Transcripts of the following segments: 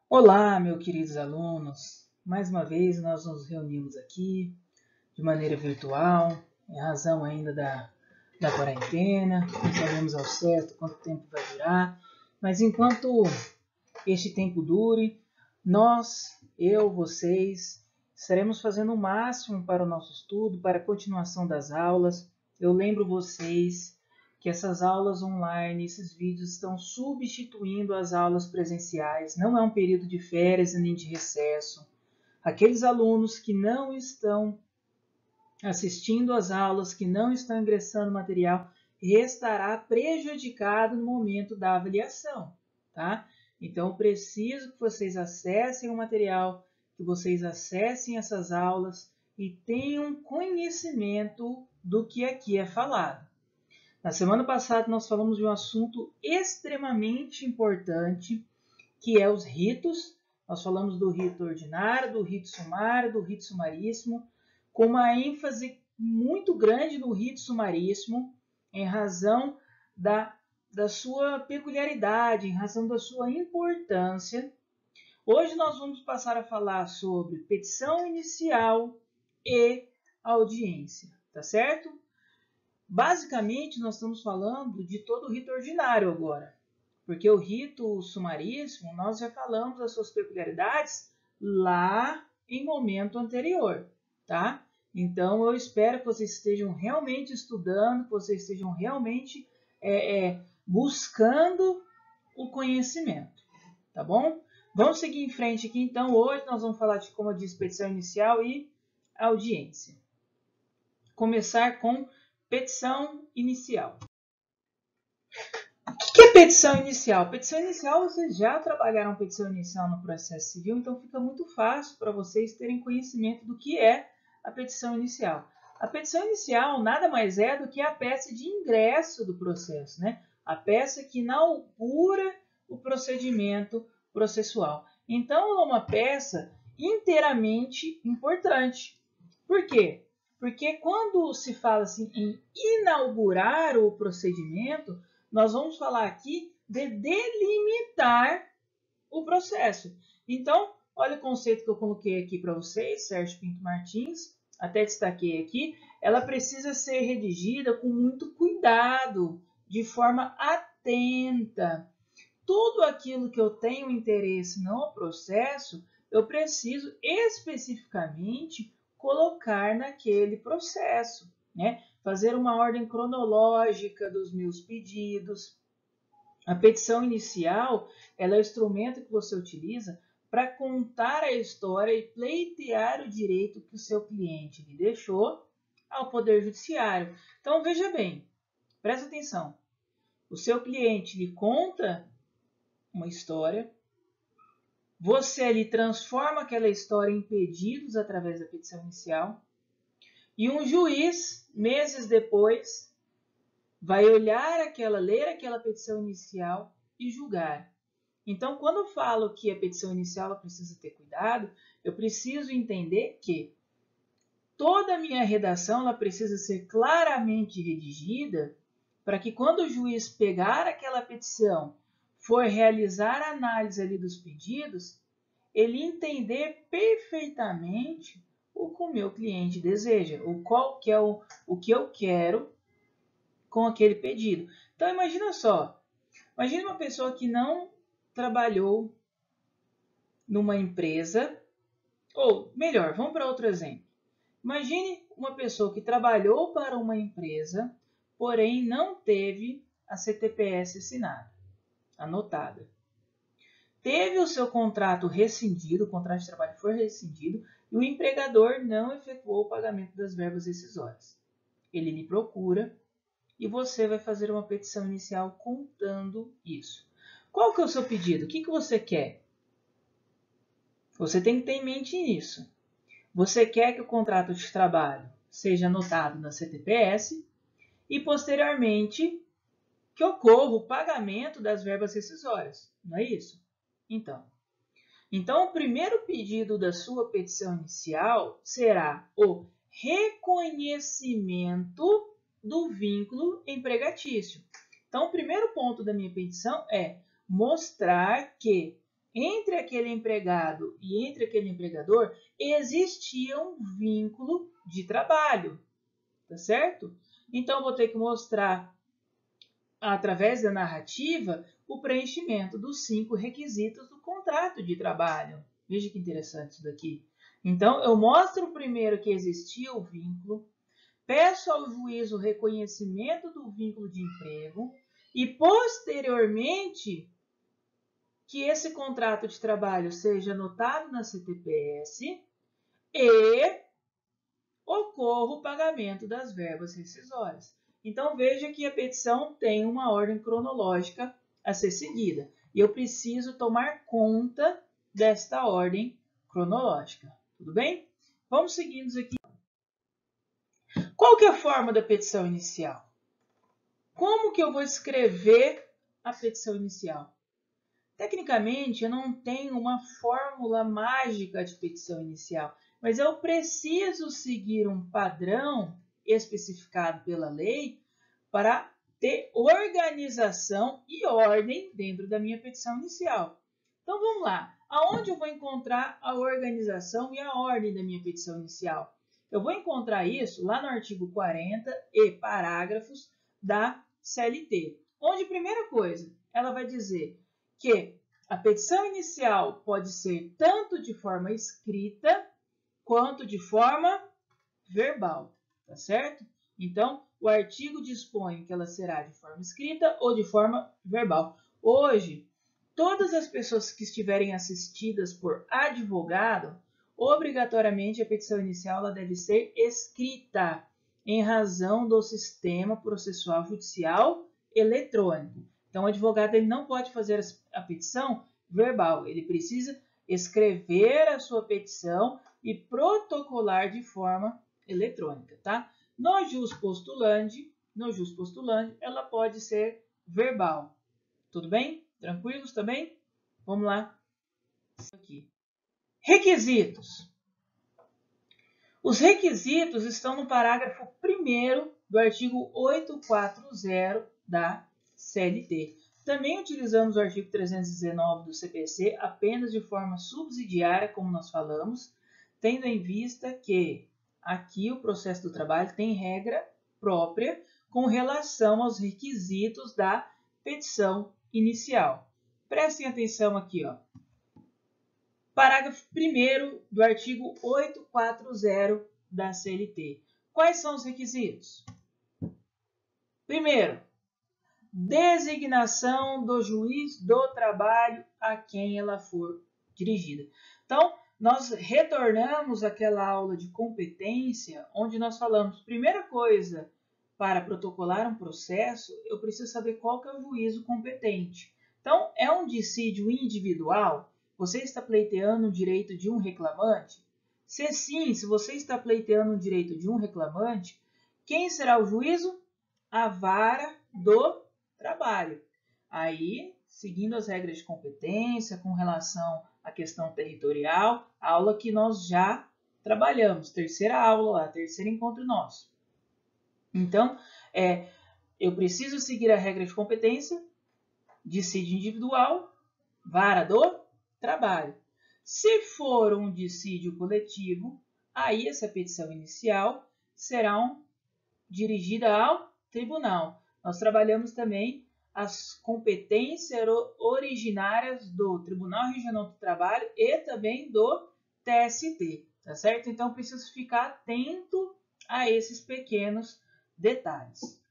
Olá, meus queridos alunos. Mais uma vez nós nos reunimos aqui de maneira virtual, em razão ainda da quarentena. Não sabemos ao certo quanto tempo vai durar, mas enquanto este tempo dure, vocês, estaremos fazendo o máximo para o nosso estudo, para a continuação das aulas. Eu lembro vocês que essas aulas online, esses vídeos estão substituindo as aulas presenciais. Não é um período de férias nem de recesso. Aqueles alunos que não estão assistindo às aulas, que não estão ingressando material, estará prejudicado no momento da avaliação, tá? Então, eu preciso que vocês acessem o material, que vocês acessem essas aulas e tenham conhecimento do que aqui é falado. Na semana passada, nós falamos de um assunto extremamente importante, que é os ritos. Nós falamos do rito ordinário, do rito sumário, do rito sumaríssimo, com uma ênfase muito grande no rito sumaríssimo, em razão da sua peculiaridade, em razão da sua importância. Hoje nós vamos passar a falar sobre petição inicial e audiência, tá certo? Basicamente, nós estamos falando de todo o rito ordinário agora, porque o rito sumaríssimo, nós já falamos das suas peculiaridades lá em momento anterior, tá? Então, eu espero que vocês estejam realmente estudando, que vocês estejam realmente buscando o conhecimento, tá bom? Vamos seguir em frente aqui, então. Hoje nós vamos falar de, como eu disse, petição inicial e audiência. Começar com petição inicial. O que é petição inicial? Petição inicial, vocês já trabalharam petição inicial no processo civil, então fica muito fácil para vocês terem conhecimento do que é a petição inicial. A petição inicial nada mais é do que a peça de ingresso do processo, né? A peça que inaugura o procedimento processual. Então, é uma peça inteiramente importante. Por quê? Porque quando se fala assim em inaugurar o procedimento, nós vamos falar aqui de delimitar o processo. Então, olha o conceito que eu coloquei aqui para vocês, Sérgio Pinto Martins, até destaquei aqui, ela precisa ser redigida com muito cuidado, de forma atenta. Tudo aquilo que eu tenho interesse no processo, eu preciso especificamente colocar naquele processo, né? Fazer uma ordem cronológica dos meus pedidos. A petição inicial, ela é o instrumento que você utiliza para contar a história e pleitear o direito que o seu cliente lhe deixou ao Poder Judiciário. Então, veja bem, presta atenção. O seu cliente lhe conta uma história, você ali transforma aquela história em pedidos através da petição inicial, e um juiz, meses depois, vai ler aquela petição inicial e julgar. Então, quando eu falo que a petição inicial ela precisa ter cuidado, eu preciso entender que toda a minha redação ela precisa ser claramente redigida para que quando o juiz pegar aquela petição, for realizar a análise ali dos pedidos, ele entender perfeitamente o que o meu cliente deseja, qual que é o que eu quero com aquele pedido. Então, imagina só, imagine uma pessoa que não trabalhou numa empresa, ou melhor, vamos para outro exemplo. Imagine uma pessoa que trabalhou para uma empresa, porém não teve a CTPS assinada, anotada. Teve o seu contrato rescindido, o contrato de trabalho foi rescindido, e o empregador não efetuou o pagamento das verbas rescisórias. Ele lhe procura e você vai fazer uma petição inicial contando isso. Qual que é o seu pedido? O que você quer? Você tem que ter em mente isso. Você quer que o contrato de trabalho seja anotado na CTPS e, posteriormente, que ocorra o pagamento das verbas rescisórias. Não é isso? Então, o primeiro pedido da sua petição inicial será o reconhecimento do vínculo empregatício. Então, o primeiro ponto da minha petição é mostrar que, entre aquele empregado e entre aquele empregador existia um vínculo de trabalho, tá certo? Então, vou ter que mostrar, através da narrativa, o preenchimento dos 5 requisitos do contrato de trabalho. Veja que interessante isso daqui. Então, eu mostro primeiro que existia o vínculo, peço ao juiz o reconhecimento do vínculo de emprego e, posteriormente, que esse contrato de trabalho seja anotado na CTPS e ocorra o pagamento das verbas rescisórias. Então, veja que a petição tem uma ordem cronológica a ser seguida. E eu preciso tomar conta desta ordem cronológica. Tudo bem? Vamos seguindo aqui. Qual que é a forma da petição inicial? Como que eu vou escrever a petição inicial? Tecnicamente, eu não tenho uma fórmula mágica de petição inicial, mas eu preciso seguir um padrão especificado pela lei para ter organização e ordem dentro da minha petição inicial. Então, vamos lá. Aonde eu vou encontrar a organização e a ordem da minha petição inicial? Eu vou encontrar isso lá no artigo 40 e parágrafos da CLT, onde, primeira coisa, ela vai dizer que a petição inicial pode ser tanto de forma escrita quanto de forma verbal, tá certo? Então, o artigo dispõe que ela será de forma escrita ou de forma verbal. Hoje, todas as pessoas que estiverem assistidas por advogado, obrigatoriamente a petição inicial ela deve ser escrita, em razão do sistema processual judicial eletrônico. Então, o advogado ele não pode fazer a petição verbal, ele precisa escrever a sua petição e protocolar de forma eletrônica, tá? No jus postulandi, ela pode ser verbal. Tudo bem? Tranquilos também? Vamos lá. Aqui. Requisitos. Os requisitos estão no parágrafo 1º do artigo 840 da CLT. Também utilizamos o artigo 319 do CPC apenas de forma subsidiária, como nós falamos, tendo em vista que aqui o processo do trabalho tem regra própria com relação aos requisitos da petição inicial. Prestem atenção aqui, ó. Parágrafo 1º do artigo 840 da CLT. Quais são os requisitos? Primeiro, designação do juiz do trabalho a quem ela for dirigida. Então, nós retornamos àquela aula de competência, onde nós falamos, primeira coisa, para protocolar um processo, eu preciso saber qual que é o juízo competente. Então, é um dissídio individual? Você está pleiteando o direito de um reclamante? Se sim, se você está pleiteando o direito de um reclamante, quem será o juízo? A vara do trabalho. Aí, seguindo as regras de competência com relação à questão territorial, aula que nós já trabalhamos, terceira aula lá, terceiro encontro nosso. Então, eu preciso seguir a regra de competência, dissídio individual, vara do trabalho. Se for um dissídio coletivo, aí essa petição inicial será dirigida ao tribunal. Nós trabalhamos também as competências originárias do Tribunal Regional do Trabalho e também do TST, tá certo? Então, preciso ficar atento a esses pequenos detalhes.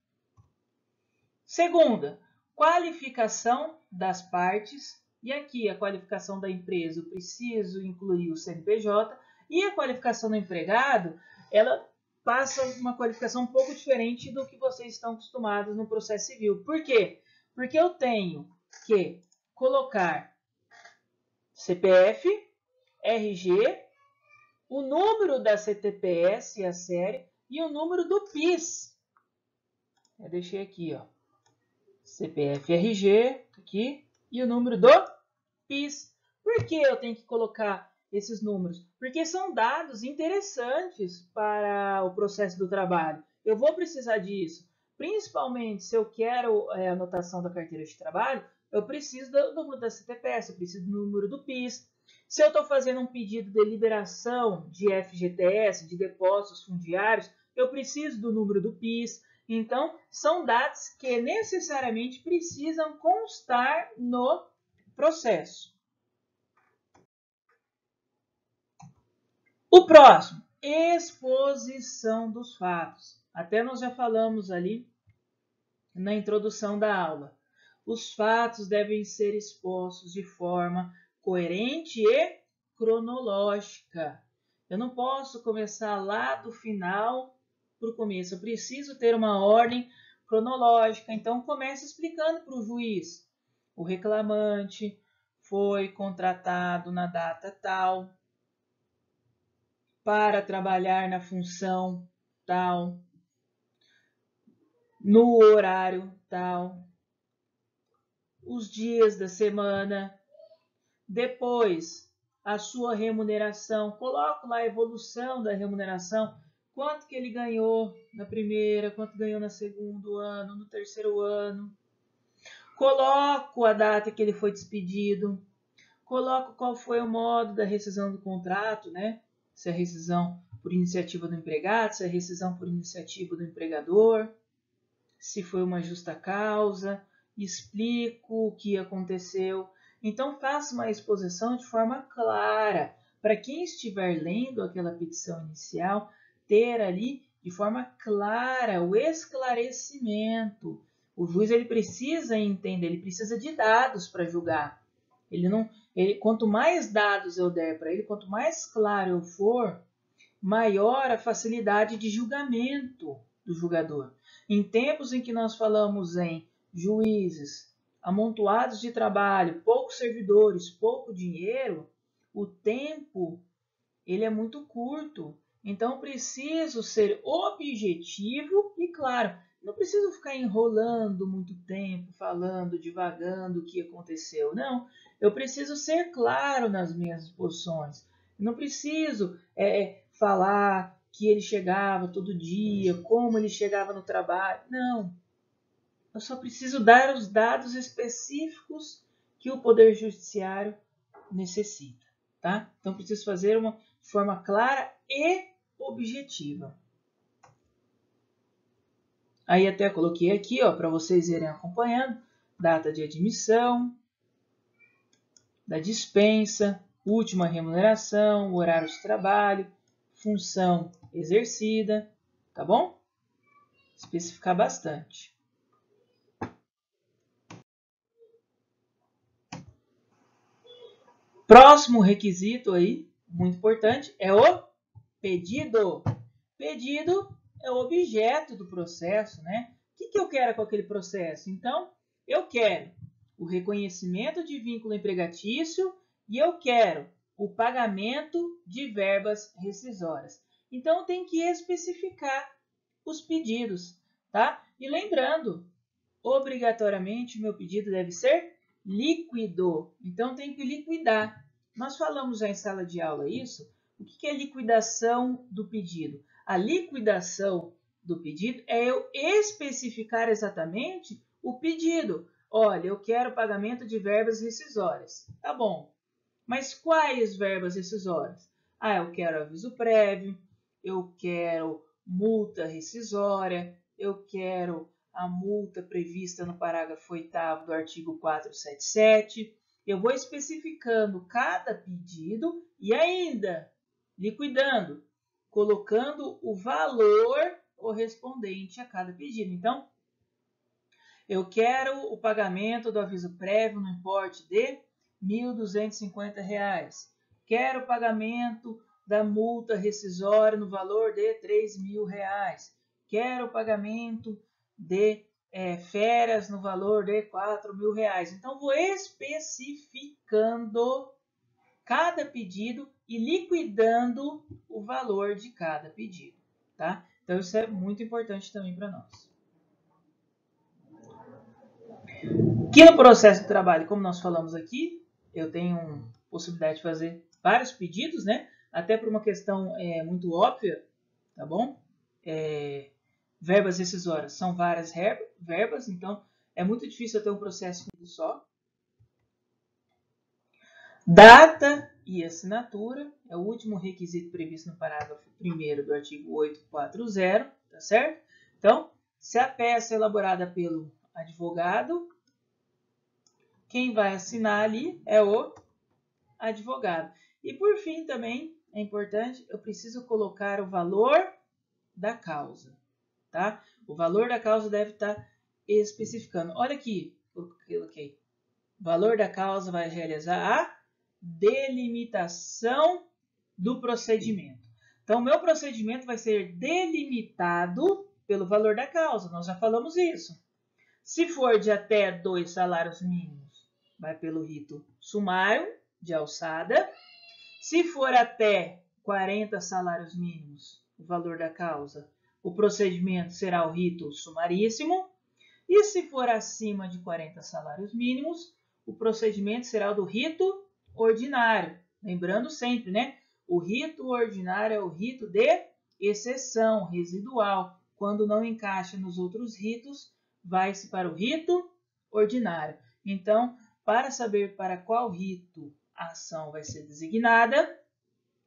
Segunda, qualificação das partes. E aqui a qualificação da empresa, eu preciso incluir o CNPJ. E a qualificação do empregado, ela passa uma qualificação um pouco diferente do que vocês estão acostumados no processo civil. Por quê? Porque eu tenho que colocar CPF, RG, o número da CTPS, a série, e o número do PIS. Eu deixei aqui, ó. CPF, RG, aqui, e o número do PIS. Por que eu tenho que colocar esses números? Porque são dados interessantes para o processo do trabalho. Eu vou precisar disso, principalmente se eu quero a anotação da carteira de trabalho, eu preciso do número da CTPS, eu preciso do número do PIS. Se eu estou fazendo um pedido de liberação de FGTS, de depósitos fundiários, eu preciso do número do PIS. Então, são dados que necessariamente precisam constar no processo. O próximo, exposição dos fatos. Até nós já falamos ali na introdução da aula. Os fatos devem ser expostos de forma coerente e cronológica. Eu não posso começar lá do final para o começo. Eu preciso ter uma ordem cronológica. Então, comece explicando para o juiz. O reclamante foi contratado na data tal para trabalhar na função tal, no horário tal, os dias da semana, depois a sua remuneração, coloco lá a evolução da remuneração, quanto que ele ganhou na primeira, quanto ganhou no segundo ano, no terceiro ano, coloco a data que ele foi despedido, coloco qual foi o modo da rescisão do contrato, né? Se é rescisão por iniciativa do empregado, se é rescisão por iniciativa do empregador, se foi uma justa causa, explico o que aconteceu. Então, faça uma exposição de forma clara, para quem estiver lendo aquela petição inicial, ter ali de forma clara o esclarecimento. O juiz ele precisa entender, ele precisa de dados para julgar. Quanto mais dados eu der para ele, quanto mais claro eu for, maior a facilidade de julgamento do julgador. Em tempos em que nós falamos em juízes, amontoados de trabalho, poucos servidores, pouco dinheiro, o tempo ele é muito curto. Então, preciso ser objetivo e claro. Não preciso ficar enrolando muito tempo, falando, divagando o que aconteceu. Não, eu preciso ser claro nas minhas posições. Não preciso falar que ele chegava todo dia, como ele chegava no trabalho. Não, eu só preciso dar os dados específicos que o Poder Judiciário necessita. Tá? Então, preciso fazer uma forma clara e objetiva. Aí até coloquei aqui, ó, para vocês irem acompanhando, data de admissão, da dispensa, última remuneração, horário de trabalho, função exercida, tá bom? Especificar bastante. Próximo requisito aí, muito importante, é o pedido. Pedido é o objeto do processo, né? O que eu quero com aquele processo? Então, eu quero o reconhecimento de vínculo empregatício e eu quero o pagamento de verbas rescisórias. Então, tem que especificar os pedidos, tá? E lembrando, obrigatoriamente, o meu pedido deve ser líquido. Então, tem que liquidar. Nós falamos já em sala de aula isso. O que é liquidação do pedido? A liquidação do pedido é eu especificar exatamente o pedido. Olha, eu quero pagamento de verbas rescisórias. Tá bom. Mas quais verbas rescisórias? Ah, eu quero aviso prévio, eu quero multa rescisória, eu quero a multa prevista no parágrafo 8º do artigo 477. Eu vou especificando cada pedido e ainda liquidando, colocando o valor correspondente a cada pedido. Então, eu quero o pagamento do aviso prévio no importe de R$ 1.250. Quero o pagamento da multa rescisória no valor de R$ 3.000. Quero o pagamento de férias no valor de R$ 4.000. Então, vou especificando cada pedido e liquidando o valor de cada pedido, tá? Então, isso é muito importante também para nós. Que no processo de trabalho, como nós falamos aqui, eu tenho possibilidade de fazer vários pedidos, né? Até por uma questão muito óbvia, tá bom? Verbas rescisórias são várias verbas, então é muito difícil eu ter um processo só. Data e assinatura é o último requisito previsto no parágrafo 1º do artigo 840, tá certo? Então, se a peça é elaborada pelo advogado, quem vai assinar ali é o advogado. E por fim também, é importante, eu preciso colocar o valor da causa, tá? O valor da causa deve estar especificando. Olha aqui, coloquei. O valor da causa vai realizar a delimitação do procedimento. Então, o meu procedimento vai ser delimitado pelo valor da causa. Nós já falamos isso. Se for de até 2 salários mínimos, vai pelo rito sumário de alçada. Se for até 40 salários mínimos, o valor da causa, o procedimento será o rito sumaríssimo. E se for acima de 40 salários mínimos, o procedimento será o do rito ordinário. Lembrando sempre, né? O rito ordinário é o rito de exceção residual. Quando não encaixa nos outros ritos, vai-se para o rito ordinário. Então, para saber para qual rito a ação vai ser designada,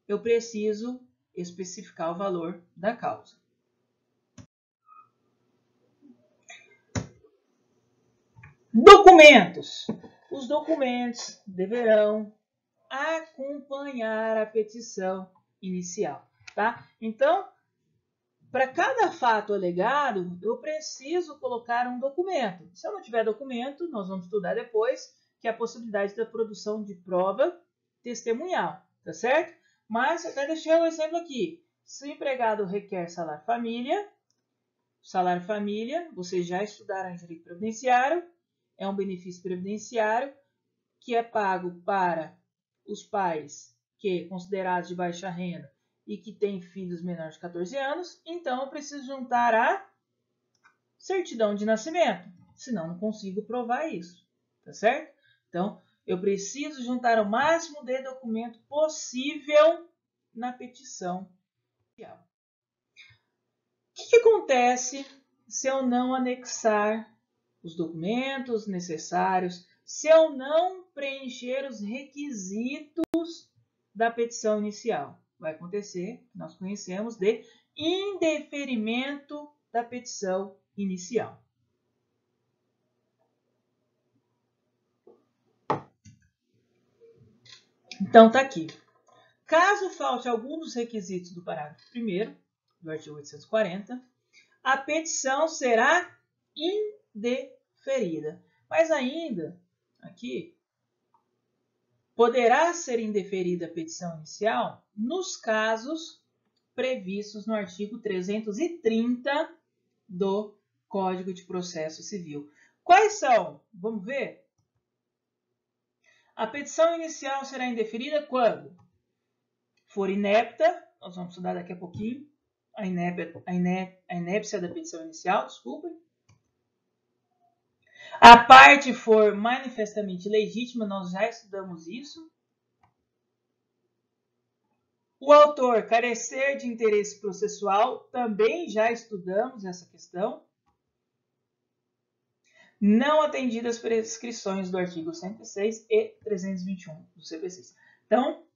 eu preciso especificar o valor da causa. Documentos. Os documentos deverão acompanhar a petição inicial, tá? Então, para cada fato alegado, eu preciso colocar um documento. Se eu não tiver documento, nós vamos estudar depois, que é a possibilidade da produção de prova testemunhal, tá certo? Mas eu quero deixar um exemplo aqui. Se o empregado requer salário-família, vocês já estudaram em direito previdenciário, é um benefício previdenciário que é pago para os pais que considerados de baixa renda e que têm filhos menores de 14 anos, então eu preciso juntar a certidão de nascimento, senão não consigo provar isso, tá certo? Então, eu preciso juntar o máximo de documento possível na petição inicial. O que acontece se eu não anexar os documentos necessários, se eu não preencher os requisitos da petição inicial? Vai acontecer, nós conhecemos, de indeferimento da petição inicial. Então, tá aqui. Caso falte algum dos requisitos do parágrafo 1º do artigo 840, a petição será indeferida. Mas ainda, aqui, poderá ser indeferida a petição inicial nos casos previstos no artigo 330 do Código de Processo Civil. Quais são? Vamos ver? A petição inicial será indeferida quando for inepta, nós vamos estudar daqui a pouquinho, a inépcia da petição inicial, desculpem. A parte for manifestamente legítima, nós já estudamos isso. O autor carecer de interesse processual, também já estudamos essa questão. Não atendidas as prescrições do artigo 106 e 321 do CPC. Então,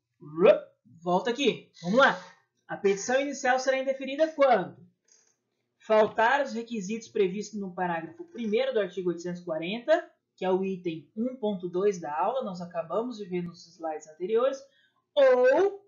volta aqui. Vamos lá. A petição inicial será indeferida quando faltar os requisitos previstos no parágrafo 1º do artigo 840, que é o item 1.2 da aula, nós acabamos de ver nos slides anteriores, ou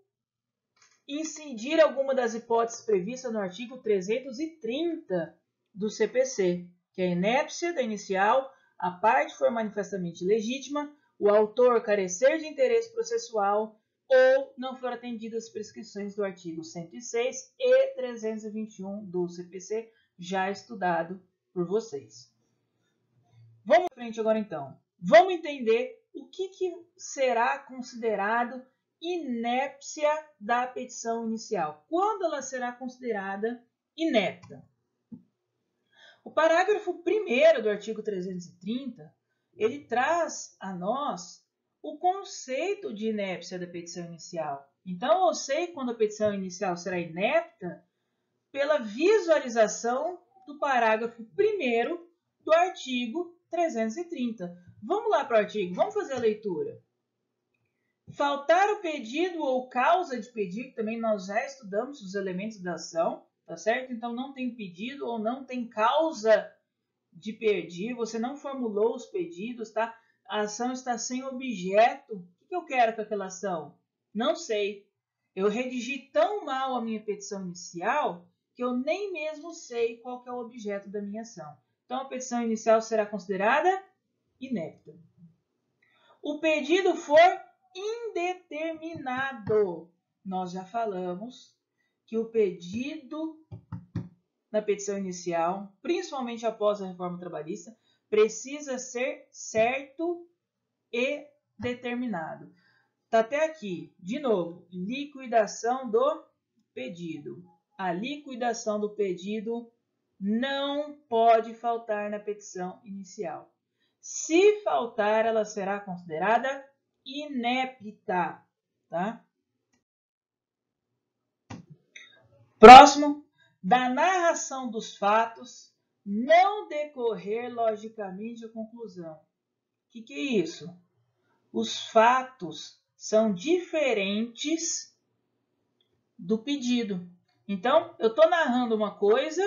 incidir alguma das hipóteses previstas no artigo 330 do CPC, que é a inépcia da inicial, a parte for manifestamente legítima, o autor carecer de interesse processual ou não for atendido às prescrições do artigo 106 e 321 do CPC, já estudado por vocês. Vamos à frente agora então. Vamos entender o que será considerado inépcia da petição inicial. Quando ela será considerada inepta? O parágrafo 1º do artigo 330, ele traz a nós o conceito de inépcia da petição inicial. Então, eu sei quando a petição inicial será inepta pela visualização do parágrafo 1º do artigo 330. Vamos lá para o artigo, vamos fazer a leitura. Faltar o pedido ou causa de pedido, também nós já estudamos os elementos da ação, tá certo? Então não tem pedido ou não tem causa de pedir, você não formulou os pedidos, tá? A ação está sem objeto. O que eu quero com aquela ação? Não sei. Eu redigi tão mal a minha petição inicial que eu nem mesmo sei qual que é o objeto da minha ação. Então a petição inicial será considerada inepta. O pedido for indeterminado. Nós já falamos que o pedido na petição inicial, principalmente após a reforma trabalhista, precisa ser certo e determinado. Está até aqui, de novo, liquidação do pedido. A liquidação do pedido não pode faltar na petição inicial. Se faltar, ela será considerada inepta, tá? Próximo, da narração dos fatos não decorrer logicamente a conclusão. O que é isso? Os fatos são diferentes do pedido. Então, eu estou narrando uma coisa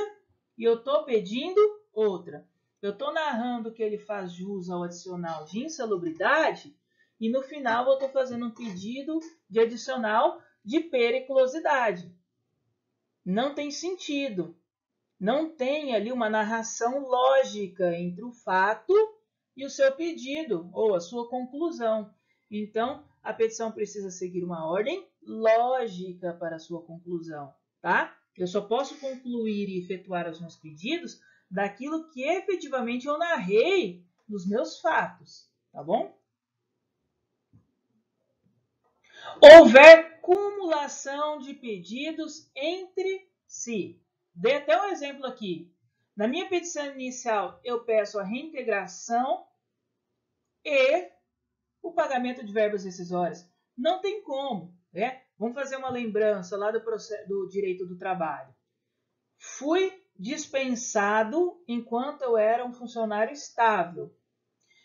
e eu estou pedindo outra. Eu estou narrando que ele faz jus ao adicional de insalubridade e no final eu estou fazendo um pedido de adicional de periculosidade. Não tem sentido. Não tem ali uma narração lógica entre o fato e o seu pedido ou a sua conclusão. Então, a petição precisa seguir uma ordem lógica para a sua conclusão, tá? Eu só posso concluir e efetuar os meus pedidos daquilo que efetivamente eu narrei nos meus fatos, tá bom? Houver cumulação de pedidos entre si. Dei até um exemplo aqui. Na minha petição inicial, eu peço a reintegração e o pagamento de verbas rescisórias. Não tem como, né? Vamos fazer uma lembrança lá do direito do trabalho. Fui dispensado enquanto eu era um funcionário estável.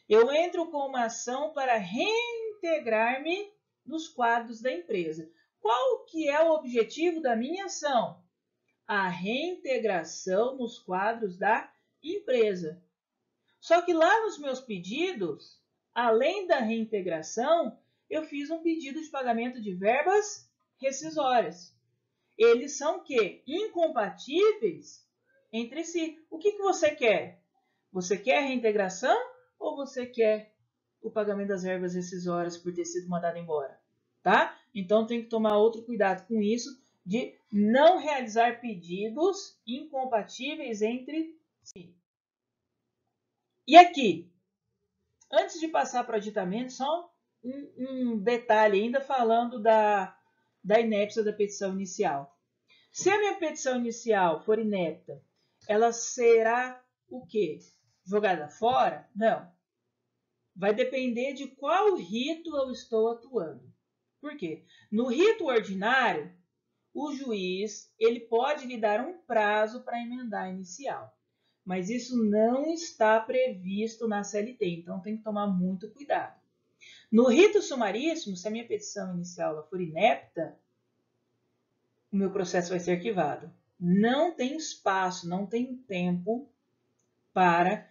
Eu entro com uma ação para reintegrar-me nos quadros da empresa. Qual que é o objetivo da minha ação? A reintegração nos quadros da empresa. Só que lá nos meus pedidos, além da reintegração, eu fiz um pedido de pagamento de verbas rescisórias. Eles são o quê? Incompatíveis entre si. O que você quer? Você quer a reintegração ou você quer o pagamento das verbas rescisórias por ter sido mandado embora? Tá? Então tem que tomar outro cuidado com isso, de não realizar pedidos incompatíveis entre si. E aqui, antes de passar para o aditamento, só um detalhe ainda falando da inépcia da petição inicial. Se a minha petição inicial for inepta, ela será o quê? Jogada fora? Não. Vai depender de qual rito eu estou atuando. Por quê? No rito ordinário, o juiz ele pode lhe dar um prazo para emendar a inicial. Mas isso não está previsto na CLT, então tem que tomar muito cuidado. No rito sumaríssimo, se a minha petição inicial for inepta, o meu processo vai ser arquivado. Não tem espaço, não tem tempo para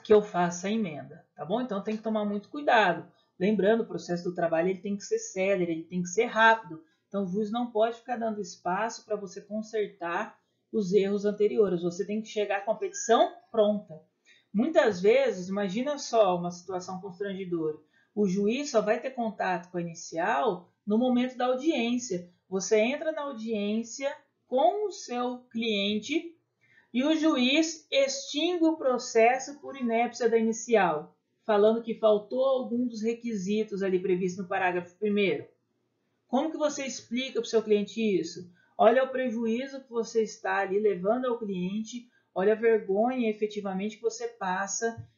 que eu faça a emenda, tá bom? Então tem que tomar muito cuidado. Lembrando, o processo do trabalho ele tem que ser célere, ele tem que ser rápido. Então o juiz não pode ficar dando espaço para você consertar os erros anteriores. Você tem que chegar com a petição pronta. Muitas vezes, imagina só uma situação constrangedora. O juiz só vai ter contato com a inicial no momento da audiência. Você entra na audiência com o seu cliente e o juiz extingue o processo por inépcia da inicial, falando que faltou algum dos requisitos ali previsto no parágrafo 1º. Como que você explica para o seu cliente isso? Olha o prejuízo que você está ali levando ao cliente, olha a vergonha efetivamente que você passa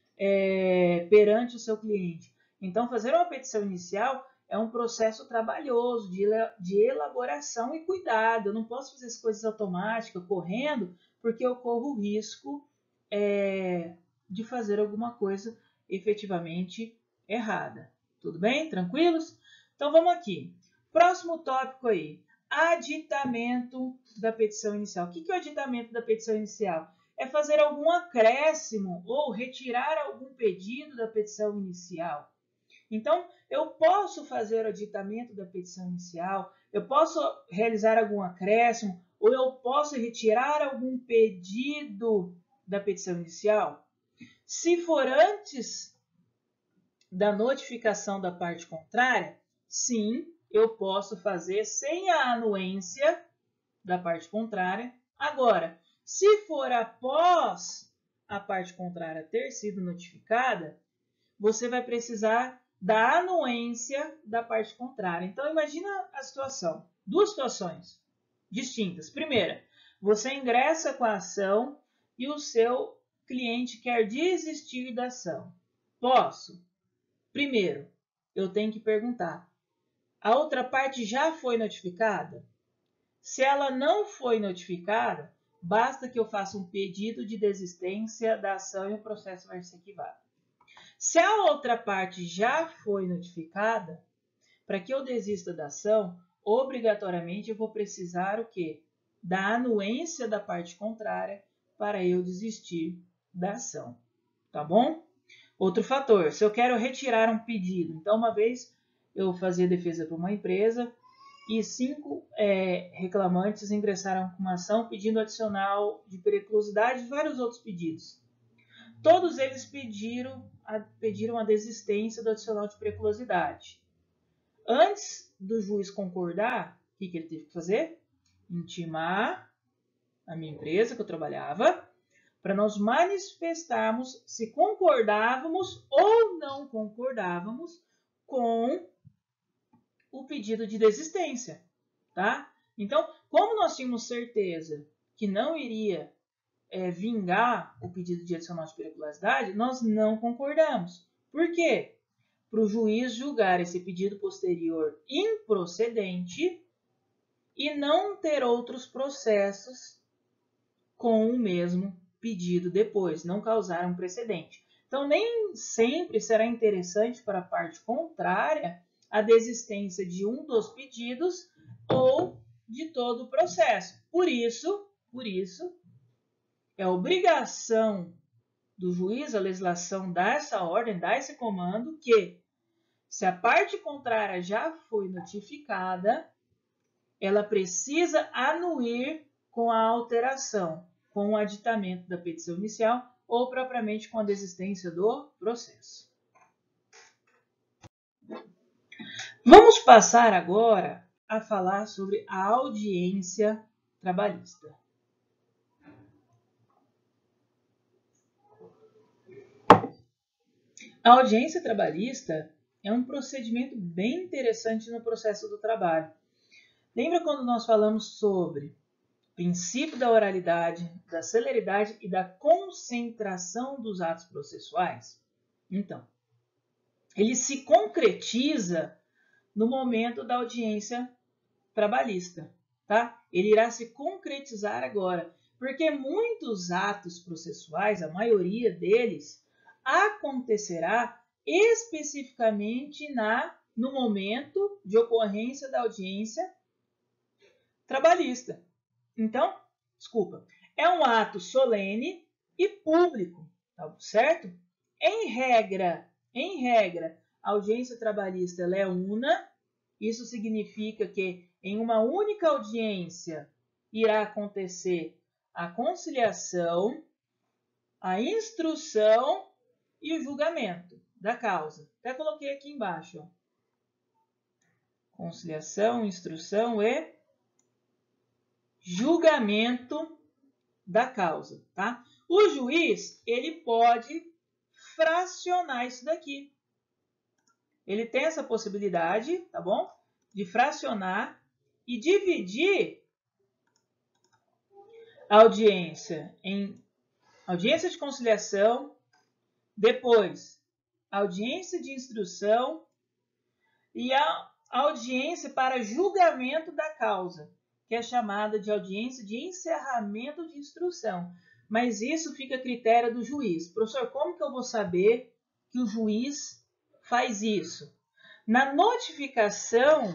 perante o seu cliente. Então, fazer uma petição inicial é um processo trabalhoso de elaboração e cuidado. Eu não posso fazer as coisas automáticas, correndo, porque eu corro o risco de fazer alguma coisa efetivamente errada. Tudo bem? Tranquilos? Então vamos aqui. Próximo tópico aí. Aditamento da petição inicial. O que é o aditamento da petição inicial? É fazer algum acréscimo ou retirar algum pedido da petição inicial. Então, eu posso fazer o aditamento da petição inicial, eu posso realizar algum acréscimo, ou eu posso retirar algum pedido da petição inicial. Se for antes da notificação da parte contrária, sim, eu posso fazer sem a anuência da parte contrária. Agora, se for após a parte contrária ter sido notificada, você vai precisar da anuência da parte contrária. Então, imagina a situação. Duas situações distintas. Primeira, você ingressa com a ação e o seu cliente quer desistir da ação. Posso? Primeiro, eu tenho que perguntar: a outra parte já foi notificada? Se ela não foi notificada, basta que eu faça um pedido de desistência da ação e o processo vai ser arquivado. Se a outra parte já foi notificada, para que eu desista da ação, obrigatoriamente eu vou precisar o quê? Da anuência da parte contrária para eu desistir da ação. Tá bom? Outro fator, se eu quero retirar um pedido. Então, uma vez eu fazia defesa para uma empresa e 5 reclamantes ingressaram com uma ação pedindo adicional de periculosidade e vários outros pedidos. Todos eles pediram a desistência do adicional de periculosidade. Antes do juiz concordar, o que ele teve que fazer? Intimar a minha empresa que eu trabalhava, para nós manifestarmos se concordávamos ou não concordávamos com o pedido de desistência, tá? Então, como nós tínhamos certeza que não iria vingar o pedido de adicional de periculosidade, nós não concordamos. Por quê? Para o juiz julgar esse pedido posterior improcedente e não ter outros processos com o mesmo pedido depois, não causar um precedente. Então, nem sempre será interessante para a parte contrária a desistência de um dos pedidos ou de todo o processo. Por isso, é obrigação do juiz, a legislação dá essa ordem, dá esse comando, que se a parte contrária já foi notificada, ela precisa anuir com a alteração, com o aditamento da petição inicial ou propriamente com a desistência do processo. Vamos passar agora a falar sobre a audiência trabalhista. A audiência trabalhista é um procedimento bem interessante no processo do trabalho. Lembra quando nós falamos sobre o princípio da oralidade, da celeridade e da concentração dos atos processuais? Então, ele se concretiza no momento da audiência trabalhista, tá? Ele irá se concretizar agora, porque muitos atos processuais, a maioria deles, acontecerá especificamente no momento de ocorrência da audiência trabalhista. Então, é um ato solene e público, tá certo? Em regra, a audiência trabalhista ela é una. Isso significa que em uma única audiência irá acontecer a conciliação, a instrução e o julgamento da causa. Até coloquei aqui embaixo. Ó. Conciliação, instrução e julgamento da causa. Tá? O juiz ele pode fracionar isso daqui. Ele tem essa possibilidade, tá bom? De fracionar e dividir a audiência em audiência de conciliação, depois audiência de instrução e a audiência para julgamento da causa, que é chamada de audiência de encerramento de instrução. Mas isso fica a critério do juiz. Professor, como que eu vou saber que o juiz faz isso? Na notificação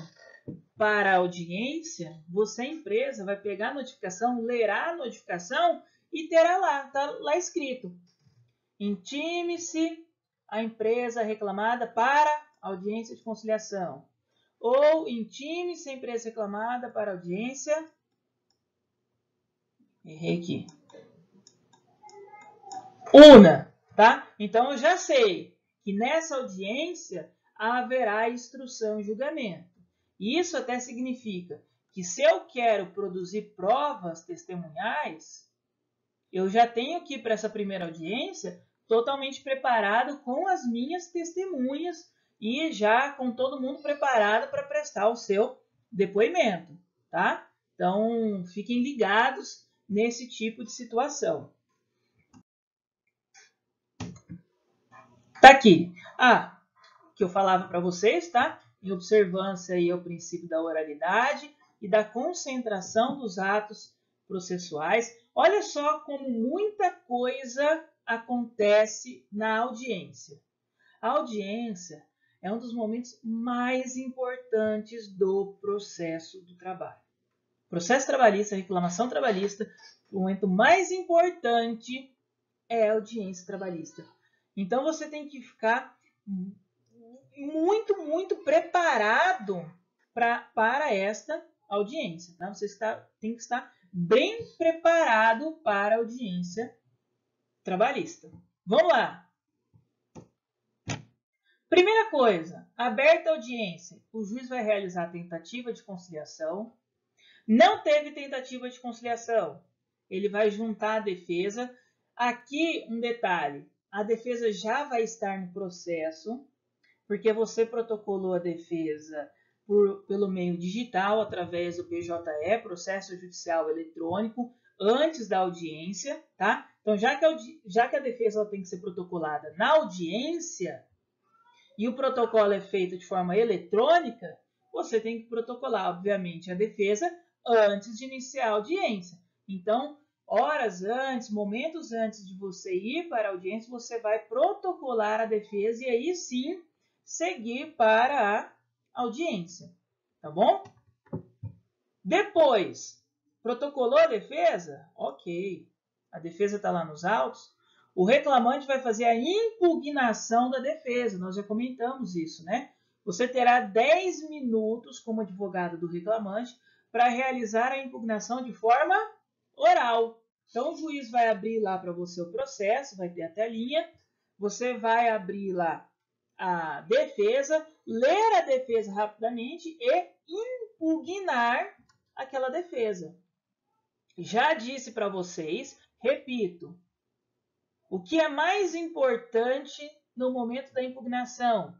para a audiência, você, empresa, vai pegar a notificação, lerá a notificação e terá lá, está lá escrito: intime-se a empresa reclamada para audiência de conciliação. Ou intime-se a empresa reclamada para audiência. Errei aqui. Una, tá? Então eu já sei que nessa audiência haverá instrução e julgamento. Isso até significa que se eu quero produzir provas testemunhais, eu já tenho que ir para essa primeira audiência totalmente preparado com as minhas testemunhas e já com todo mundo preparado para prestar o seu depoimento, tá? Então, fiquem ligados nesse tipo de situação. Tá aqui. Que eu falava para vocês, tá? Em observância aí ao princípio da oralidade e da concentração dos atos processuais. Olha só como muita coisa acontece na audiência. A audiência é um dos momentos mais importantes do processo do trabalho. Processo trabalhista, reclamação trabalhista, o momento mais importante é a audiência trabalhista. Então, você tem que ficar muito preparado para esta audiência. Tá? Você tem que estar bem preparado para a audiência trabalhista. Vamos lá. Primeira coisa, aberta a audiência. O juiz vai realizar a tentativa de conciliação. Não teve tentativa de conciliação. Ele vai juntar a defesa. Aqui, um detalhe. A defesa já vai estar no processo, porque você protocolou a defesa pelo meio digital, através do PJE, Processo Judicial Eletrônico, antes da audiência, tá? Então, já que a defesa tem que ser protocolada na audiência e o protocolo é feito de forma eletrônica, você tem que protocolar, obviamente, a defesa antes de iniciar a audiência. Então, horas antes, momentos antes de você ir para a audiência, você vai protocolar a defesa e aí sim seguir para a audiência, tá bom? Depois, protocolou a defesa? Ok, a defesa está lá nos autos. O reclamante vai fazer a impugnação da defesa, nós já comentamos isso, né? Você terá 10 minutos como advogado do reclamante para realizar a impugnação de forma oral. Então, o juiz vai abrir lá para você o processo, vai ter a telinha, você vai abrir lá a defesa, ler a defesa rapidamente e impugnar aquela defesa. Já disse para vocês, repito, o que é mais importante no momento da impugnação?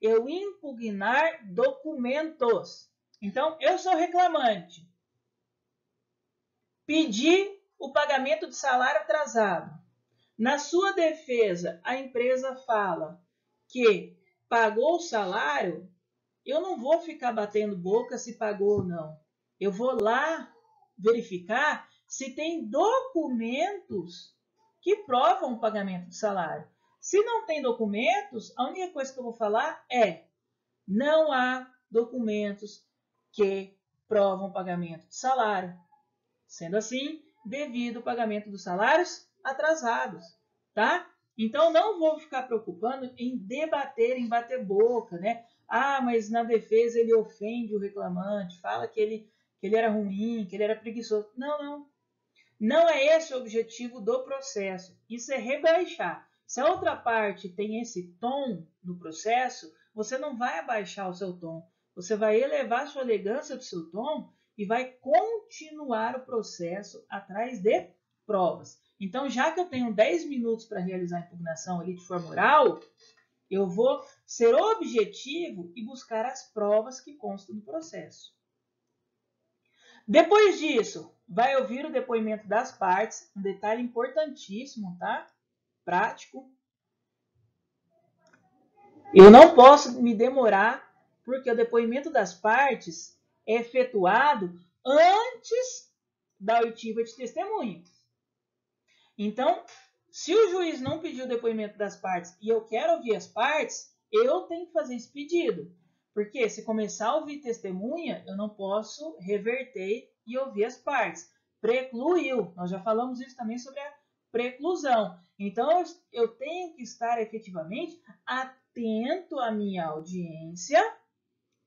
Eu impugnar documentos. Então, eu sou reclamante. Pedi o pagamento de salário atrasado. Na sua defesa, a empresa fala que pagou o salário, eu não vou ficar batendo boca se pagou ou não. Eu vou lá verificar se tem documentos que provam o pagamento de salário. Se não tem documentos, a única coisa que eu vou falar é: não há documentos que provam o pagamento de salário. Sendo assim, devido ao pagamento dos salários atrasados, tá? Então, não vou ficar preocupando em debater, em bater boca, né? Mas na defesa ele ofende o reclamante, fala que ele era ruim, que ele era preguiçoso. Não. Não é esse o objetivo do processo. Isso é rebaixar. Se a outra parte tem esse tom no processo, você não vai abaixar o seu tom. Você vai elevar sua elegância do seu tom e vai continuar o processo atrás de provas. Então, já que eu tenho 10 minutos para realizar a impugnação ali de forma oral, eu vou ser objetivo e buscar as provas que constam no processo. Depois disso, vai ouvir o depoimento das partes, um detalhe importantíssimo, tá? Prático. Eu não posso me demorar, porque o depoimento das partes é efetuado antes da oitiva de testemunha. Então, se o juiz não pediu o depoimento das partes e eu quero ouvir as partes, eu tenho que fazer esse pedido. Porque se começar a ouvir testemunha, eu não posso reverter e ouvir as partes. Precluiu. Nós já falamos isso também sobre a preclusão. Então, eu tenho que estar efetivamente atento à minha audiência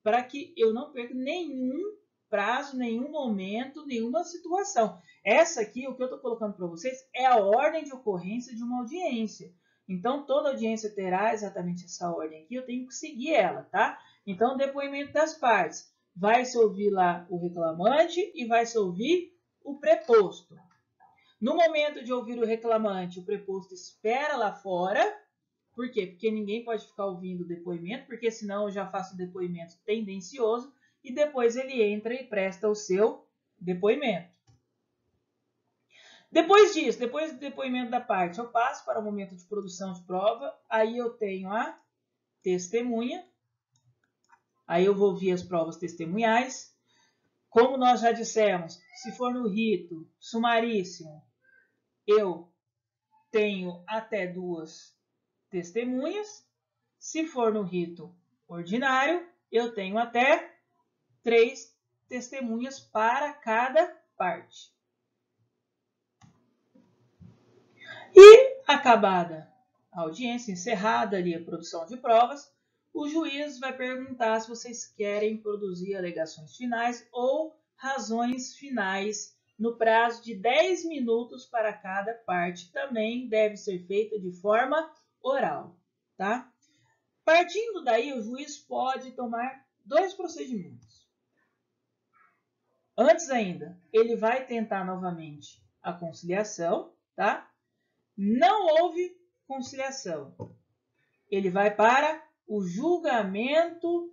para que eu não perca nenhum prazo, nenhum momento, nenhuma situação. Essa aqui, o que eu estou colocando para vocês, é a ordem de ocorrência de uma audiência. Então, toda audiência terá exatamente essa ordem aqui, eu tenho que seguir ela, tá? Então, depoimento das partes. Vai se ouvir lá o reclamante e vai se ouvir o preposto. No momento de ouvir o reclamante, o preposto espera lá fora. Por quê? Porque ninguém pode ficar ouvindo o depoimento, porque senão eu já faço o depoimento tendencioso e depois ele entra e presta o seu depoimento. Depois disso, depois do depoimento da parte, eu passo para o momento de produção de prova, aí eu tenho a testemunha, aí eu vou ouvir as provas testemunhais. Como nós já dissemos, se for no rito sumaríssimo, eu tenho até 2 testemunhas. Se for no rito ordinário, eu tenho até 3 testemunhas para cada parte. E acabada a audiência, encerrada ali a produção de provas, o juiz vai perguntar se vocês querem produzir alegações finais ou razões finais no prazo de 10 minutos para cada parte. Também deve ser feita de forma oral, tá? Partindo daí, o juiz pode tomar 2 procedimentos. Antes ainda, ele vai tentar novamente a conciliação, tá? Não houve conciliação. Ele vai para o julgamento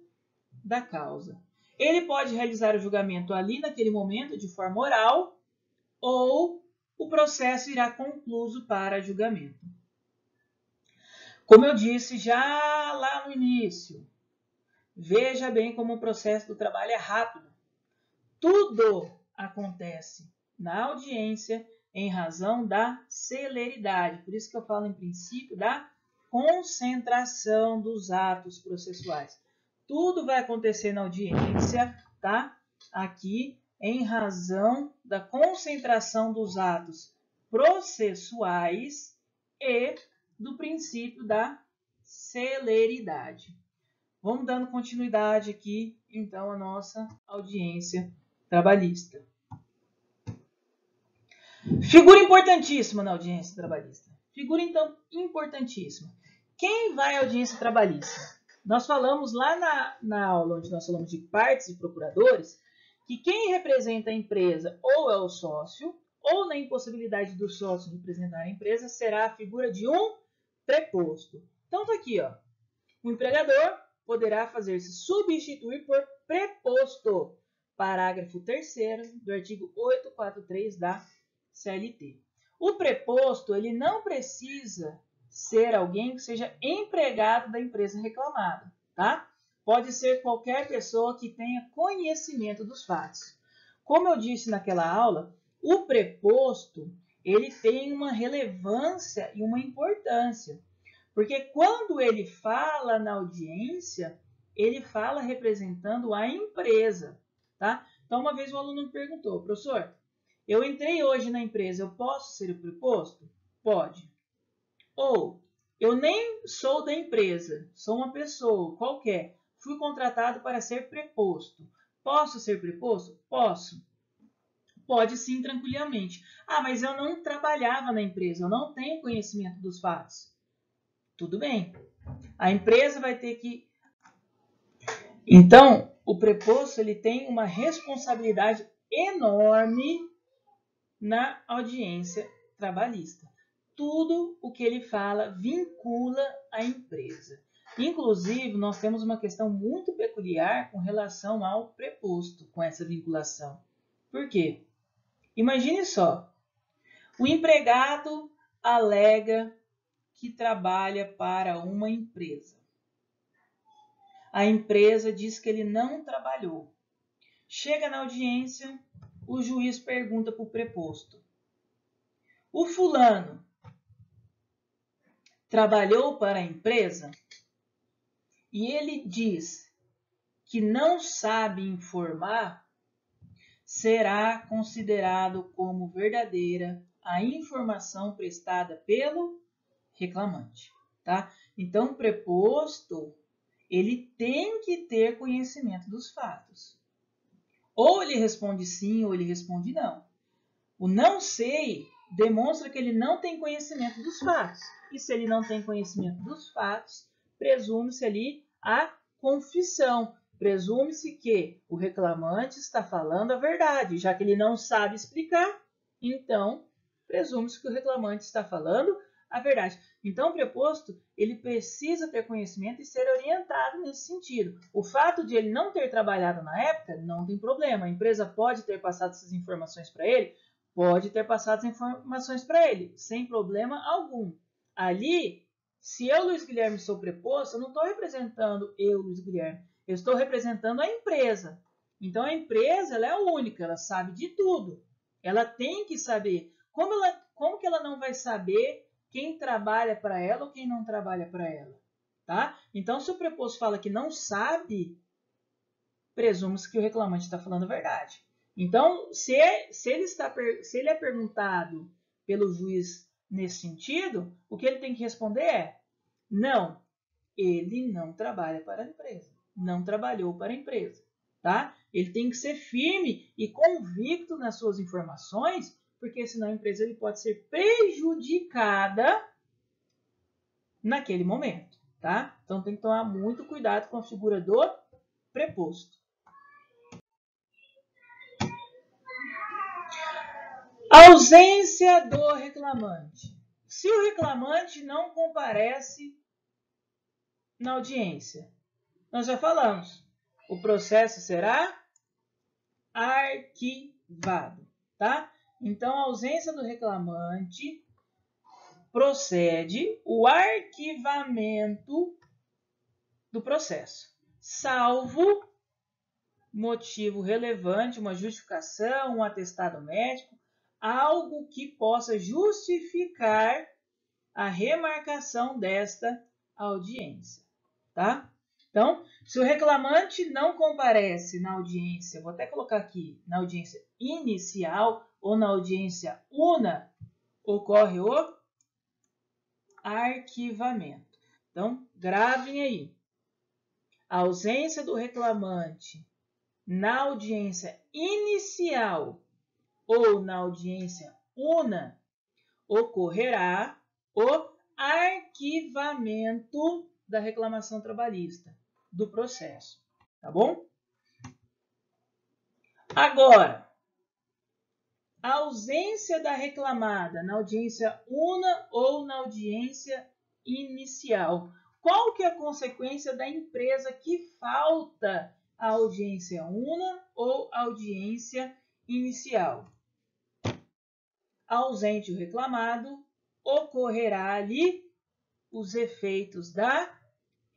da causa. Ele pode realizar o julgamento ali naquele momento de forma oral ou o processo irá concluso para julgamento. Como eu disse já lá no início, veja bem como o processo do trabalho é rápido. Tudo acontece na audiência em razão da celeridade. Por isso que eu falo em princípio da concentração dos atos processuais. Tudo vai acontecer na audiência, tá? Aqui, em razão da concentração dos atos processuais e do princípio da celeridade. Vamos dando continuidade aqui, então, à nossa audiência trabalhista. Figura importantíssima na audiência trabalhista. Figura, então, importantíssima. Quem vai à audiência trabalhista? Nós falamos lá na aula onde nós falamos de partes e procuradores, que quem representa a empresa ou é o sócio, ou na impossibilidade do sócio representar a empresa, será a figura de um preposto. Então, está aqui, ó. O empregador poderá fazer-se substituir por preposto. Parágrafo 3º do artigo 843 da CLT. O preposto, ele não precisa ser alguém que seja empregado da empresa reclamada, tá? Pode ser qualquer pessoa que tenha conhecimento dos fatos. Como eu disse naquela aula, o preposto, ele tem uma relevância e uma importância. Porque quando ele fala na audiência, ele fala representando a empresa, tá? Então, uma vez um aluno me perguntou, professor, eu entrei hoje na empresa, eu posso ser o preposto? Pode. Ou, eu nem sou da empresa, sou uma pessoa qualquer, fui contratado para ser preposto. Posso ser preposto? Posso. Pode sim, tranquilamente. Ah, mas eu não trabalhava na empresa, eu não tenho conhecimento dos fatos. Tudo bem. A empresa vai ter que... Então, o preposto ele tem uma responsabilidade enorme na audiência trabalhista. Tudo o que ele fala vincula a empresa. Inclusive, nós temos uma questão muito peculiar com relação ao preposto, com essa vinculação. Por quê? Imagine só, o empregado alega que trabalha para uma empresa. A empresa diz que ele não trabalhou. Chega na audiência, o juiz pergunta para o preposto: o fulano trabalhou para a empresa? e ele diz que não sabe informar, será considerado como verdadeira a informação prestada pelo reclamante, tá? Então, o preposto, ele tem que ter conhecimento dos fatos. Ou ele responde sim, ou ele responde não. O não sei demonstra que ele não tem conhecimento dos fatos. E se ele não tem conhecimento dos fatos, presume-se ali a confissão. Presume-se que o reclamante está falando a verdade, já que ele não sabe explicar, então presume-se que o reclamante está falando a verdade. Então, o preposto, ele precisa ter conhecimento e ser orientado nesse sentido. O fato de ele não ter trabalhado na época, não tem problema. A empresa pode ter passado essas informações para ele, pode ter passado as informações para ele, sem problema algum. Ali, se eu, Luiz Guilherme, sou preposto, eu não estou representando eu, Luiz Guilherme. Eu estou representando a empresa. Então, a empresa ela é única, ela sabe de tudo. Ela tem que saber. Como que ela não vai saber quem trabalha para ela ou quem não trabalha para ela? Tá? Então, se o preposto fala que não sabe, presume-se que o reclamante está falando a verdade. Então, se ele é perguntado pelo juiz nesse sentido, o que ele tem que responder é: não, ele não trabalha para a empresa, não trabalhou para a empresa, tá? Ele tem que ser firme e convicto nas suas informações, porque senão a empresa ele pode ser prejudicada naquele momento, tá? Então tem que tomar muito cuidado com a figura do preposto. Ausência do reclamante. Se o reclamante não comparece na audiência, nós já falamos, o processo será arquivado, tá? Então, a ausência do reclamante procede o arquivamento do processo, salvo motivo relevante, uma justificação, um atestado médico, algo que possa justificar a remarcação desta audiência, tá? Então, se o reclamante não comparece na audiência, vou até colocar aqui, na audiência inicial ou na audiência una, ocorre o arquivamento. Então, gravem aí. A ausência do reclamante na audiência inicial ou na audiência una, ocorrerá o arquivamento da reclamação trabalhista, do processo, tá bom? Agora, a ausência da reclamada na audiência una ou na audiência inicial. Qual que é a consequência da empresa que falta a audiência una ou audiência inicial? Ausente o reclamado, ocorrerá ali os efeitos da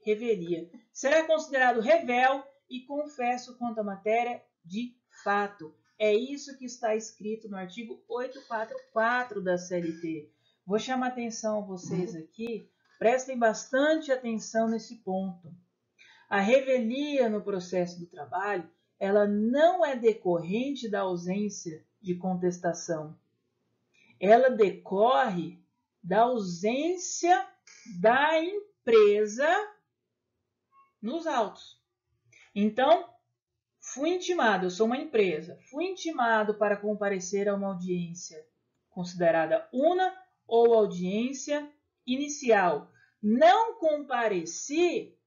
revelia. Será considerado revel e confesso quanto à matéria de fato. É isso que está escrito no artigo 844 da CLT. Vou chamar a atenção a vocês aqui, prestem bastante atenção nesse ponto. A revelia no processo do trabalho, ela não é decorrente da ausência de contestação. Ela decorre da ausência da empresa nos autos. Então, fui intimado, eu sou uma empresa, fui intimado para comparecer a uma audiência considerada una ou audiência inicial. Não compareci,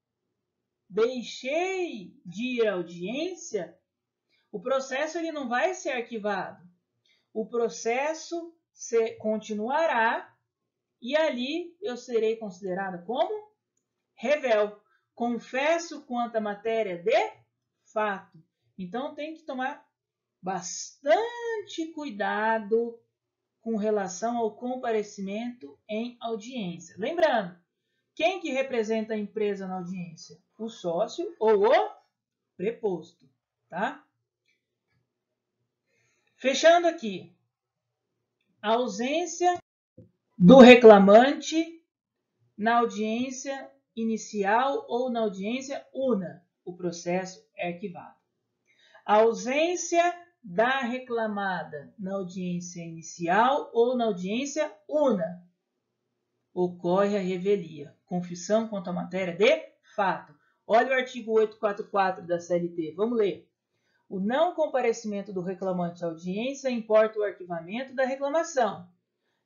deixei de ir à audiência, o processo ele não vai ser arquivado. O processo continuará e ali eu serei considerada como revel. Confesso quanto à matéria de fato. Então, tem que tomar bastante cuidado com relação ao comparecimento em audiência. Lembrando, quem que representa a empresa na audiência? O sócio ou o preposto, tá? Fechando aqui, a ausência do reclamante na audiência inicial ou na audiência una, o processo é arquivado. A ausência da reclamada na audiência inicial ou na audiência una, ocorre a revelia, confissão quanto à matéria de fato. Olha o artigo 844 da CLT, vamos ler. O não comparecimento do reclamante à audiência importa o arquivamento da reclamação.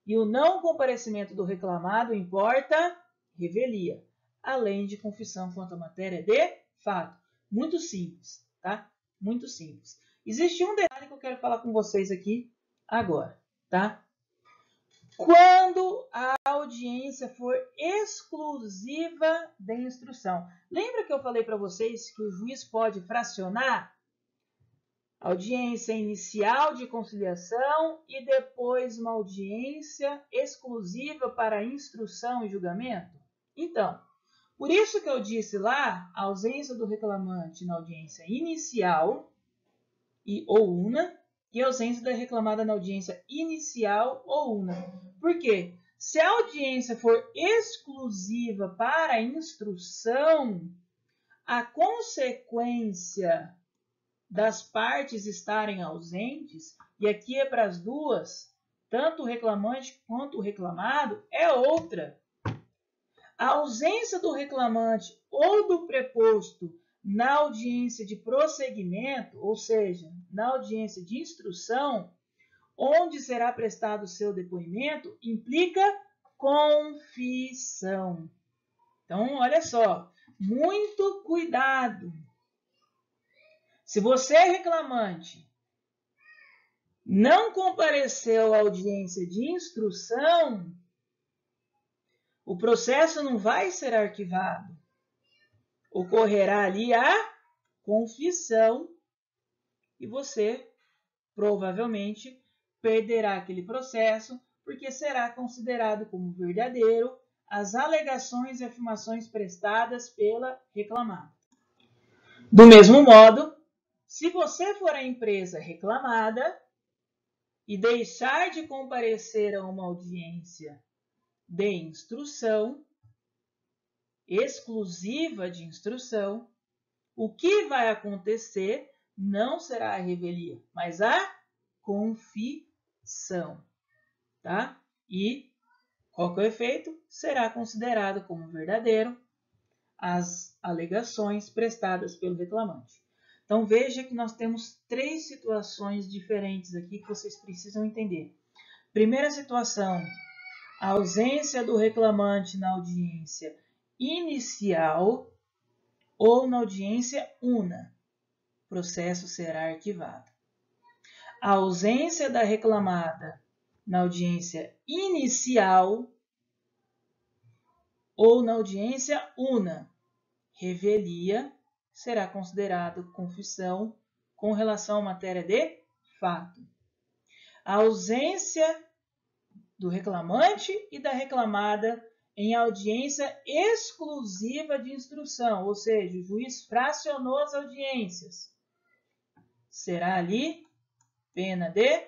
E o não comparecimento do reclamado importa revelia, além de confissão quanto à matéria de fato. Muito simples, tá? Muito simples. Existe um detalhe que eu quero falar com vocês aqui agora, tá? Quando a audiência for exclusiva de instrução. Lembra que eu falei para vocês que o juiz pode fracionar audiência inicial de conciliação e depois uma audiência exclusiva para instrução e julgamento? Então, por isso que eu disse lá, a ausência do reclamante na audiência inicial ou una, e a ausência da reclamada na audiência inicial ou una. Por quê? Se a audiência for exclusiva para a instrução, a consequência das partes estarem ausentes, e aqui é para as duas, tanto o reclamante quanto o reclamado, é outra. A ausência do reclamante ou do preposto na audiência de prosseguimento, ou seja, na audiência de instrução, onde será prestado o seu depoimento, implica confissão. Então, olha só, muito cuidado. Se você é reclamante, não compareceu à audiência de instrução, o processo não vai ser arquivado. Ocorrerá ali a confissão e você provavelmente perderá aquele processo porque será considerado como verdadeiro as alegações e afirmações prestadas pela reclamada. Do mesmo modo, se você for a empresa reclamada e deixar de comparecer a uma audiência de instrução, exclusiva de instrução, o que vai acontecer não será a revelia, mas a confissão, tá? E qual que é o efeito? Será considerado como verdadeiro as alegações prestadas pelo reclamante. Então veja que nós temos três situações diferentes aqui que vocês precisam entender. Primeira situação, a ausência do reclamante na audiência inicial ou na audiência una. O processo será arquivado. A ausência da reclamada na audiência inicial ou na audiência una. Revelia será considerado confissão com relação à matéria de fato. A ausência do reclamante e da reclamada em audiência exclusiva de instrução, ou seja, o juiz fracionou as audiências. Será ali pena de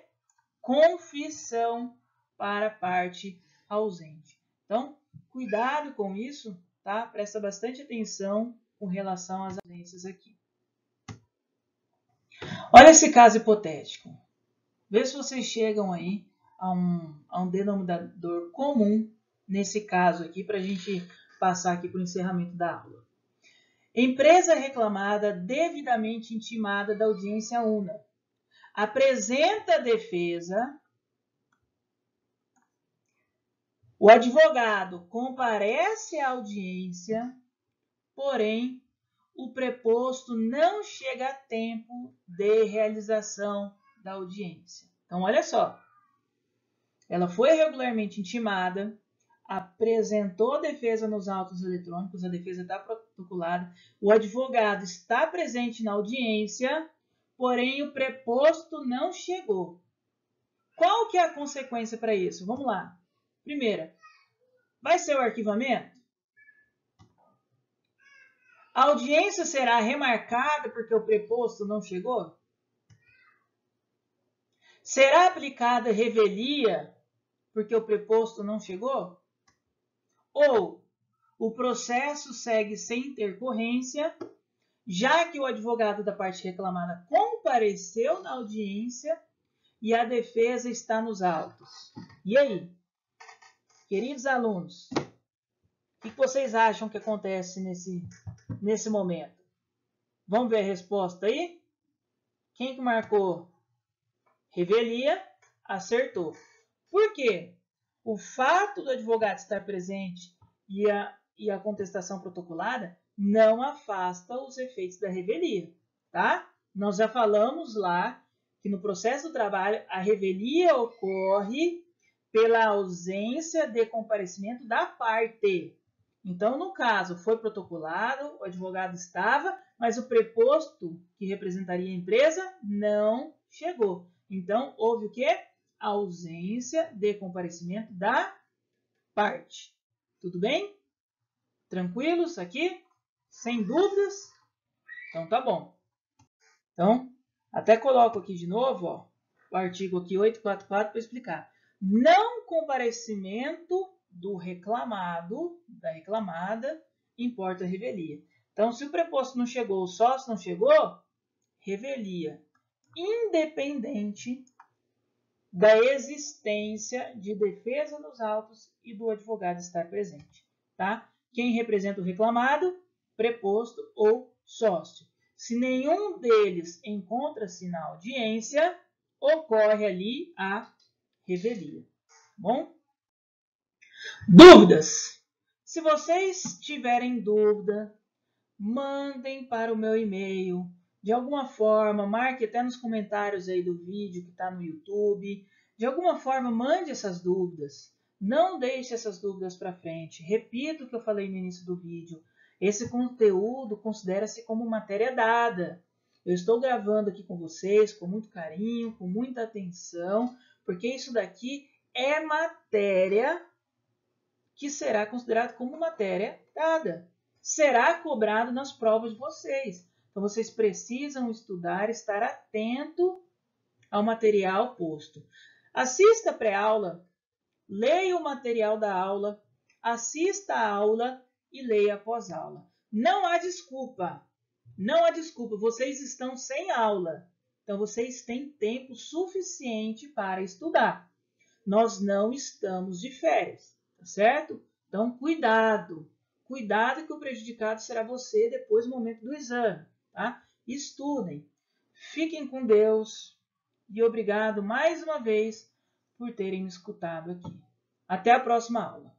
confissão para a parte ausente. Então, cuidado com isso, tá? Presta bastante atenção com relação às ausências aqui. Olha esse caso hipotético. Vê se vocês chegam aí a um denominador comum nesse caso aqui, para a gente passar aqui para o encerramento da aula. Empresa reclamada devidamente intimada da audiência una. Apresenta defesa. O advogado comparece à audiência, porém, o preposto não chega a tempo de realização da audiência. Então, olha só. Ela foi regularmente intimada, apresentou defesa nos autos eletrônicos, a defesa está protocolada, o advogado está presente na audiência, porém o preposto não chegou. Qual que é a consequência para isso? Vamos lá. Primeira, vai ser o arquivamento? A audiência será remarcada porque o preposto não chegou? Será aplicada revelia porque o preposto não chegou? Ou o processo segue sem intercorrência, já que o advogado da parte reclamada compareceu na audiência e a defesa está nos autos. E aí, queridos alunos, o que vocês acham que acontece nesse momento? Vamos ver a resposta aí? Quem que marcou revelia, acertou. Por quê? O fato do advogado estar presente e a contestação protocolada não afasta os efeitos da revelia, tá? Nós já falamos lá que no processo do trabalho a revelia ocorre pela ausência de comparecimento da parte. Então, no caso, foi protocolado, o advogado estava, mas o preposto que representaria a empresa não chegou. Então, houve o quê? A ausência de comparecimento da parte. Tudo bem? Tranquilos aqui? Sem dúvidas? Então, tá bom. Então, até coloco aqui de novo, ó, o artigo aqui 844 para explicar. Não comparecimento do reclamado, da reclamada, importa a revelia. Então, se o preposto não chegou, o sócio não chegou, revelia, independente da existência de defesa nos autos e do advogado estar presente, tá? Quem representa o reclamado, preposto ou sócio. Se nenhum deles encontra-se na audiência, ocorre ali a revelia, tá bom? Dúvidas? Se vocês tiverem dúvida, mandem para o meu e-mail. De alguma forma, marque até nos comentários aí do vídeo que está no YouTube. De alguma forma, mande essas dúvidas. Não deixe essas dúvidas para frente. Repito o que eu falei no início do vídeo. Esse conteúdo considera-se como matéria dada. Eu estou gravando aqui com vocês com muito carinho, com muita atenção, porque isso daqui é matéria que será considerado como matéria dada. Será cobrado nas provas de vocês. Então, vocês precisam estudar, estar atento ao material posto. Assista a pré-aula, leia o material da aula, assista a aula e leia a pós-aula. Não há desculpa. Não há desculpa. Vocês estão sem aula. Então, vocês têm tempo suficiente para estudar. Nós não estamos de férias, tá certo? Então, cuidado. Cuidado que o prejudicado será você depois do momento do exame, tá? Estudem. Fiquem com Deus e obrigado mais uma vez por terem me escutado aqui. Até a próxima aula.